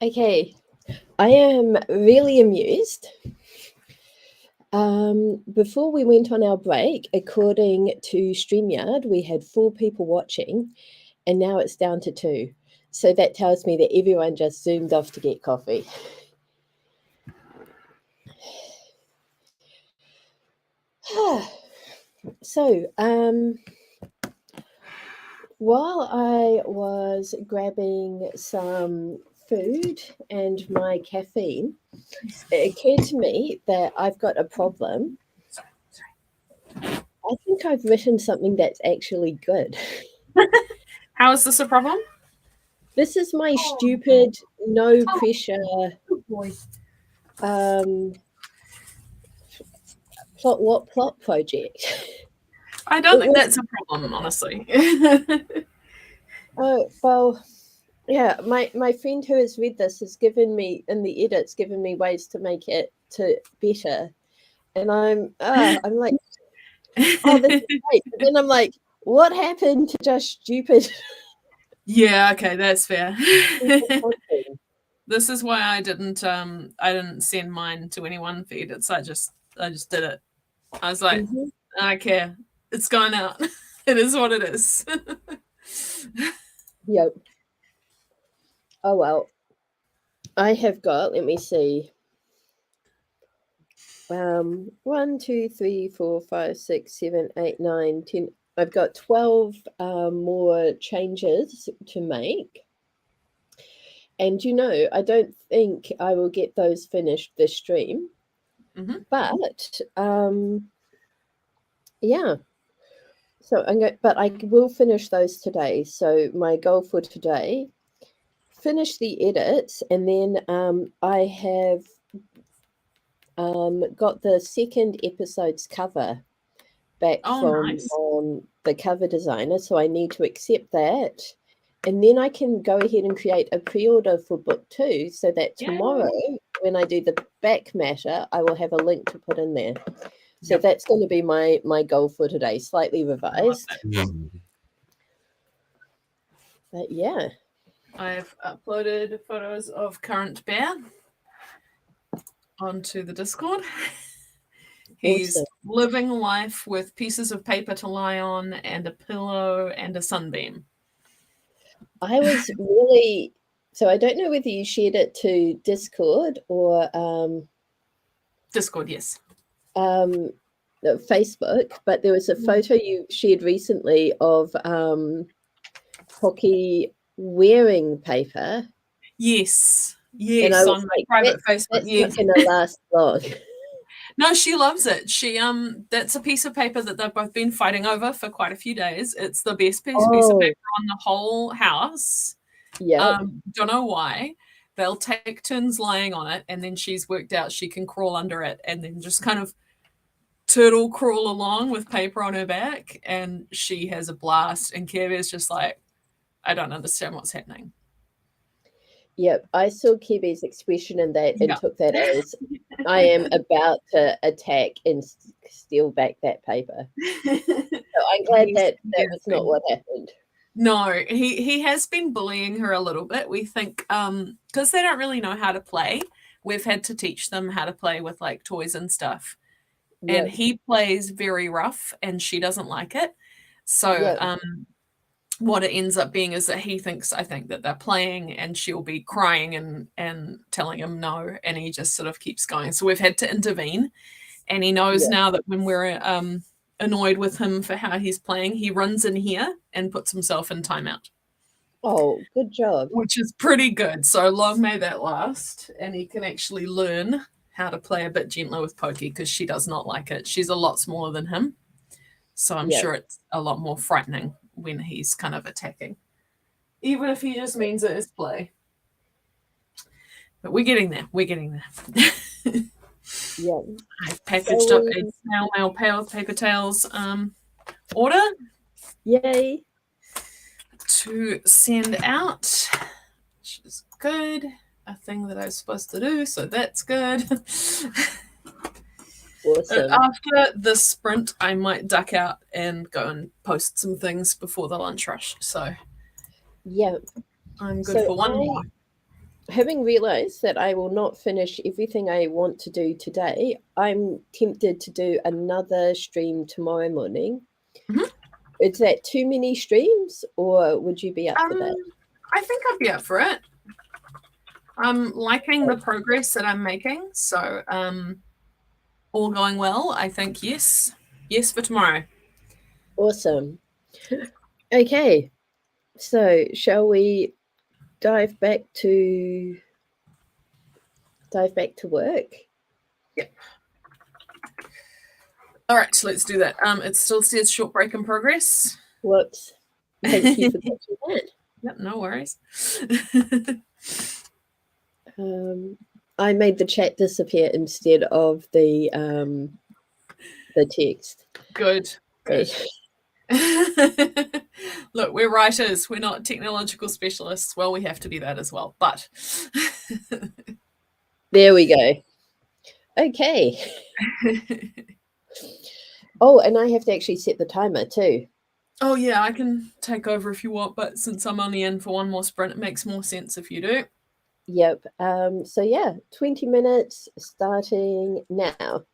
Speaker 1: Okay, I am really amused. Before we went on our break, according to StreamYard, we had 4 people watching, and now it's down to 2. So that tells me that everyone just zoomed off to get coffee. So, while I was grabbing some food and my caffeine, it occurred to me that I've got a problem. I think I've written something that's actually good.
Speaker 2: How is this a problem?
Speaker 1: This is my stupid, no pressure
Speaker 2: Good boy.
Speaker 1: plot project.
Speaker 2: I don't
Speaker 1: It
Speaker 2: think
Speaker 1: was
Speaker 2: that's a problem, honestly.
Speaker 1: oh well, yeah. My friend who has read this has given me in the edits given me ways to make it to better, and I'm like, oh, this is great. But then I'm like, what happened to just stupid?
Speaker 2: Yeah, okay, that's fair.
Speaker 1: Content?
Speaker 2: This is why I didn't send mine to anyone for edits. I just did it. I was like,
Speaker 1: Mhm.
Speaker 2: I don't care. It's going out. It is what it is.
Speaker 1: Yep. Oh well. I have got. Let me see. 1, 2, 3, 4, 5, 6, 7, 8, 9, 10. I've got 12 more changes to make. And I don't think I will get those finished this stream.
Speaker 2: Mhm.
Speaker 1: But yeah. So but I will finish those today. So my goal for today, finish the edits, and then I have got the second episode's cover back
Speaker 2: Oh,
Speaker 1: from
Speaker 2: nice.
Speaker 1: the cover designer, so I need to accept that. And then I can go ahead and create a pre-order for book 2 so that tomorrow,
Speaker 2: Yay.
Speaker 1: when I do the back matter, I will have a link to put in there. So
Speaker 2: Yep.
Speaker 1: that's going to be my goal for today, slightly
Speaker 2: I love
Speaker 1: revised.
Speaker 2: that.
Speaker 1: But yeah.
Speaker 2: I've uploaded photos of current bear onto the Discord. He's
Speaker 1: Awesome.
Speaker 2: living life with pieces of paper to lie on and a pillow and a sunbeam.
Speaker 1: I was really so I don't know whether you shared it to Discord or
Speaker 2: Discord, yes.
Speaker 1: Facebook, but there was a photo you shared recently of Hockey wearing paper,
Speaker 2: Yes.
Speaker 1: and I
Speaker 2: Yes,
Speaker 1: was
Speaker 2: on my
Speaker 1: like,
Speaker 2: private Facebook.
Speaker 1: that's not
Speaker 2: Yes.
Speaker 1: going to last long.
Speaker 2: No, she loves it. That's a piece of paper that they've both been fighting over for quite a few days. It's the best piece of
Speaker 1: Oh,
Speaker 2: paper on the whole house.
Speaker 1: yep,
Speaker 2: Don't know why. They'll take turns lying on it, and then she's worked out she can crawl under it and then just kind of turtle crawl along with paper on her back, and she has a blast. And Care Bear's just like, I don't understand what's happening.
Speaker 1: yep. I saw Kiwi's expression in that and
Speaker 2: Yeah.
Speaker 1: took that as I am about to attack and steal back that paper. So I'm glad
Speaker 2: He's,
Speaker 1: that
Speaker 2: he
Speaker 1: that was not what happened.
Speaker 2: No, he has been bullying her a little bit. We think because they don't really know how to play, we've had to teach them how to play with like toys and stuff. And
Speaker 1: Yep,
Speaker 2: he plays very rough and she doesn't like it. So
Speaker 1: yep,
Speaker 2: what it ends up being is that I think that they're playing and she'll be crying and telling him no, and he just sort of keeps going. So we've had to intervene, and he knows
Speaker 1: yep.
Speaker 2: now that when we're annoyed with him for how he's playing, he runs in here and puts himself in timeout,
Speaker 1: Oh, good job.
Speaker 2: which is pretty good. So long may that last, and he can actually learn how to play a bit gentler with Pokey because she does not like it. She's a lot smaller than him, so I'm
Speaker 1: Yep.
Speaker 2: sure it's a lot more frightening when he's kind of attacking, even if he just means it is play. But we're getting there. We're getting there.
Speaker 1: Yep.
Speaker 2: I've
Speaker 1: So
Speaker 2: packaged up a snail mail paper towels order
Speaker 1: yay.
Speaker 2: to send out, which is good. A thing that I was supposed to do, so that's good.
Speaker 1: Awesome.
Speaker 2: After the sprint, I might duck out and go and post some things before the lunch rush. So
Speaker 1: Yep.
Speaker 2: I'm good
Speaker 1: So
Speaker 2: for one more.
Speaker 1: having realized that I will not finish everything I want to do today, I'm tempted to do another stream tomorrow morning.
Speaker 2: Mhm.
Speaker 1: Is that too many streams, or would you be up for that?
Speaker 2: I think I'd be up for it. I'm liking the progress that I'm making, so all going well. I think yes, yes for tomorrow.
Speaker 1: Awesome. Okay, so shall we dive back to work?
Speaker 2: Yep. All right, so let's do that. It still says short break in progress.
Speaker 1: Whoops. Thank you for catching that.
Speaker 2: Yep, no worries.
Speaker 1: I made the chat disappear instead of the text.
Speaker 2: Good, good. Look, we're writers. We're not technological specialists. Well, we have to be that as well, but
Speaker 1: there we go. Okay. Oh, and I have to actually set the timer too.
Speaker 2: Oh yeah, I can take over if you want, but since I'm only in for one more sprint, it makes more sense if you do.
Speaker 1: Yep. So yeah, 20 minutes starting now.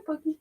Speaker 2: Buggy.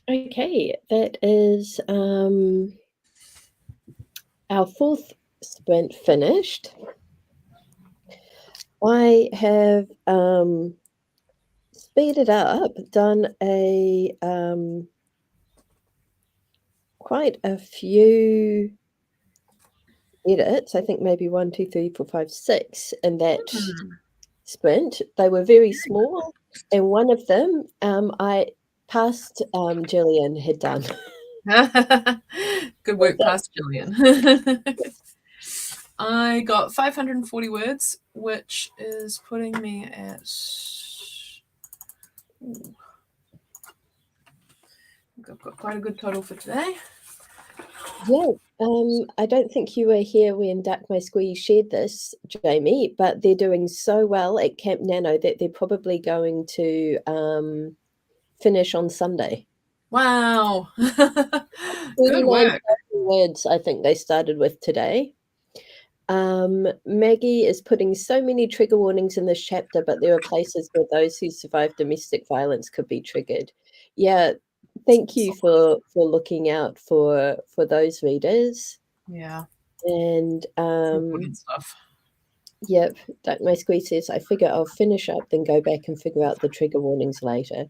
Speaker 1: Okay, that is our fourth sprint finished. I have speeded up, done a quite a few edits. I think maybe 1, 2, 3, 4, 5, 6 in that sprint. They were very small, and one of them I past Gillian had done.
Speaker 2: Good work, past Gillian. I got 540 words, which is putting me at. Ooh, I've got quite a good total for today.
Speaker 1: Yeah, I don't think you were here when Duck My Squee shared this, Jamie, but they're doing so well at Camp Nano that they're probably going to finish on Sunday.
Speaker 2: Wow. Good
Speaker 1: 39,000
Speaker 2: work.
Speaker 1: words, I think they started with today. Maggie is putting so many trigger warnings in this chapter, but there are places where those who survive domestic violence could be triggered. Yeah, thank you for looking out for those readers.
Speaker 2: Yeah.
Speaker 1: And
Speaker 2: Important stuff.
Speaker 1: yep, My Squee says, I figure I'll finish up, then go back and figure out the trigger warnings later.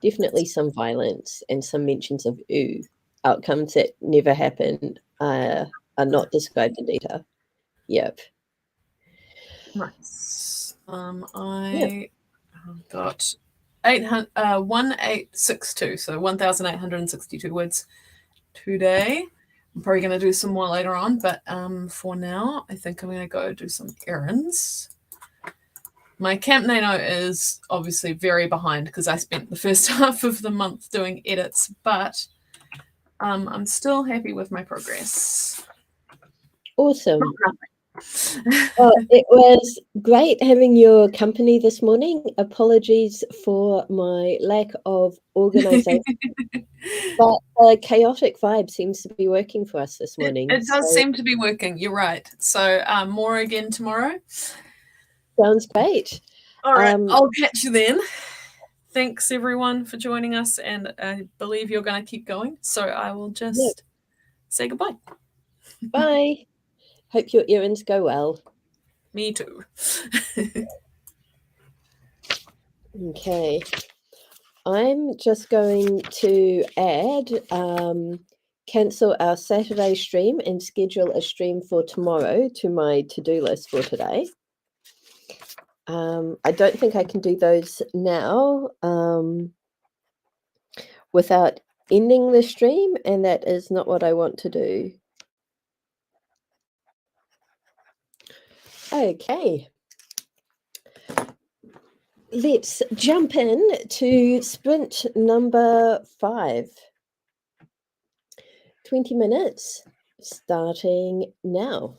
Speaker 1: Definitely some violence and some mentions of ooh. Outcomes that never happen are not described in detail. Yep.
Speaker 2: Nice.
Speaker 1: Yep.
Speaker 2: I got 1862, so 1,862 words today. I'm probably going to do some more later on, but for now, I think I'm going to go do some errands. My Camp Nano is obviously very behind because I spent the first half of the month doing edits, but I'm still happy with my progress.
Speaker 1: Awesome. It was great having your company this morning. Apologies for my lack of organization, but the chaotic vibe seems to be working for us this morning.
Speaker 2: It does seem to be working. You're right. So more again tomorrow.
Speaker 1: Sounds great.
Speaker 2: All right, I'll catch you then. Thanks everyone for joining us, and I believe you're going to keep going. So I will just say goodbye.
Speaker 1: Bye. Hope your errands go well.
Speaker 2: Me too.
Speaker 1: Okay. I'm just going to add, cancel our Saturday stream and schedule a stream for tomorrow to my to-do list for today. I don't think I can do those now without ending the stream, and that is not what I want to do. Okay. Let's jump in to sprint number 5. 20 minutes starting now.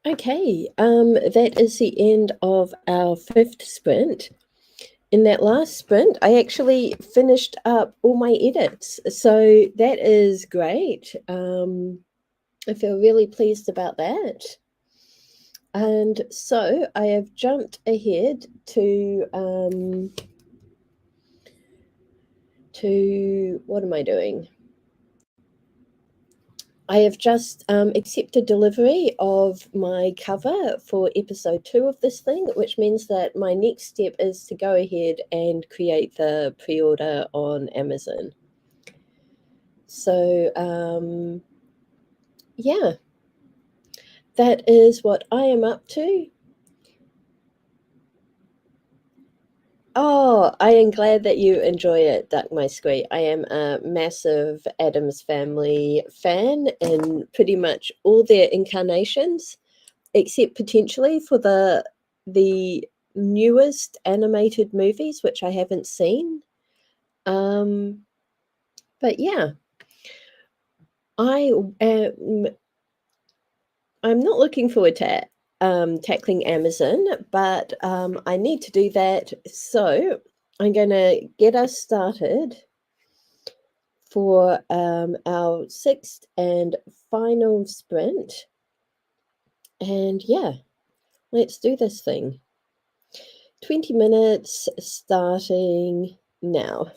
Speaker 1: Okay, that is the end of our 5th sprint. In that last sprint, I actually finished up all my edits, so that is great. I feel really pleased about that. And so I have jumped ahead to what am I doing? I have just accepted delivery of my cover for episode 2 of this thing, which means that my next step is to go ahead and create the pre-order on Amazon. So, yeah, that is what I am up to. Oh, I am glad that you enjoy it, Duck My Squeak. I am a massive Addams Family fan in pretty much all their incarnations, except potentially for the newest animated movies, which I haven't seen. But yeah, I am I'm not looking forward to tackling Amazon, but I need to do that. So I'm going to get us started for our 6th and final sprint. And yeah, let's do this thing. 20 minutes starting now.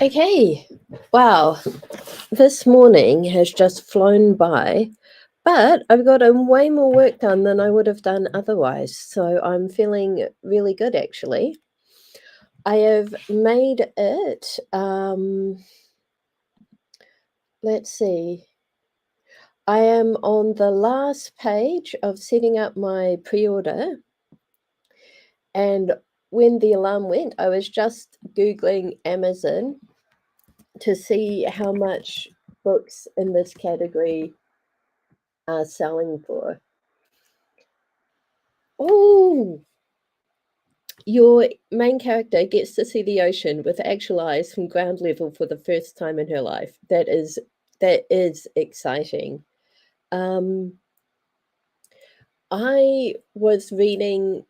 Speaker 1: Okay, wow, this morning has just flown by, but I've gotten way more work done than I would have done otherwise, so I'm feeling really good actually. I have made it, let's see, I am on the last page of setting up my pre-order, and when the alarm went, I was just Googling Amazon to see how much books in this category are selling for. Oh, your main character gets to see the ocean with actual eyes from ground level for the first time in her life. That is exciting. I was reading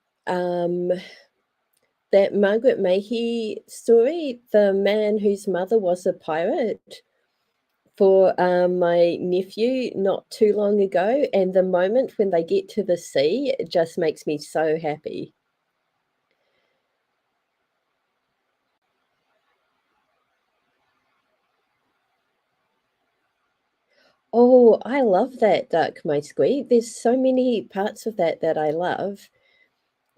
Speaker 1: that Margaret Mahy story, The Man Whose Mother Was a Pirate, for my nephew not too long ago, and the moment when they get to the sea, it just makes me so happy. Oh, I love that, Duck My Squee. There's so many parts of that that I love.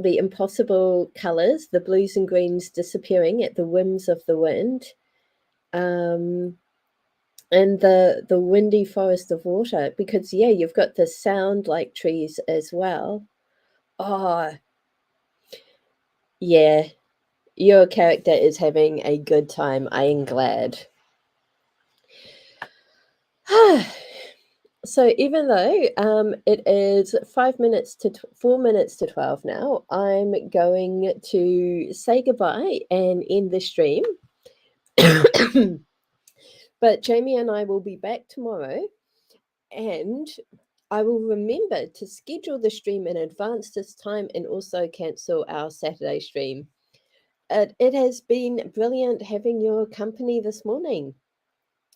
Speaker 1: The impossible colors, the blues and greens disappearing at the whims of the wind, and the windy forest of water. Because yeah, you've got the sound like trees as well. Oh, yeah, your character is having a good time. I am glad. So even though it is 4 minutes to 12 now, I'm going to say goodbye and end the stream. But Jamie and I will be back tomorrow, and I will remember to schedule the stream in advance this time and also cancel our Saturday stream. It has been brilliant having your company this morning.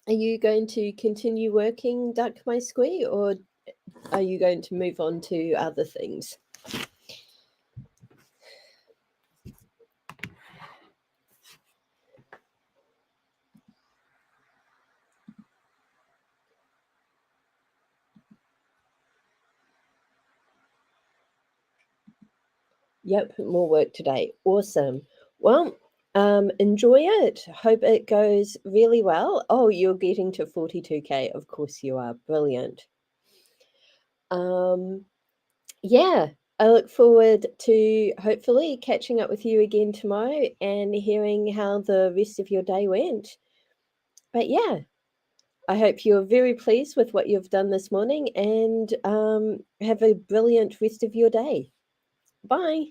Speaker 1: Are you going to continue working, Duck My Squee, or are you going to move on to other things? Yep, more work today. Awesome. Well, enjoy it. Hope it goes really well. Oh, you're getting to 42K. Of course you are. Brilliant. Yeah, I look forward to hopefully catching up with you again tomorrow and hearing how the rest of your day went. But yeah, I hope you're very pleased with what you've done this morning and have a brilliant rest of your day. Bye.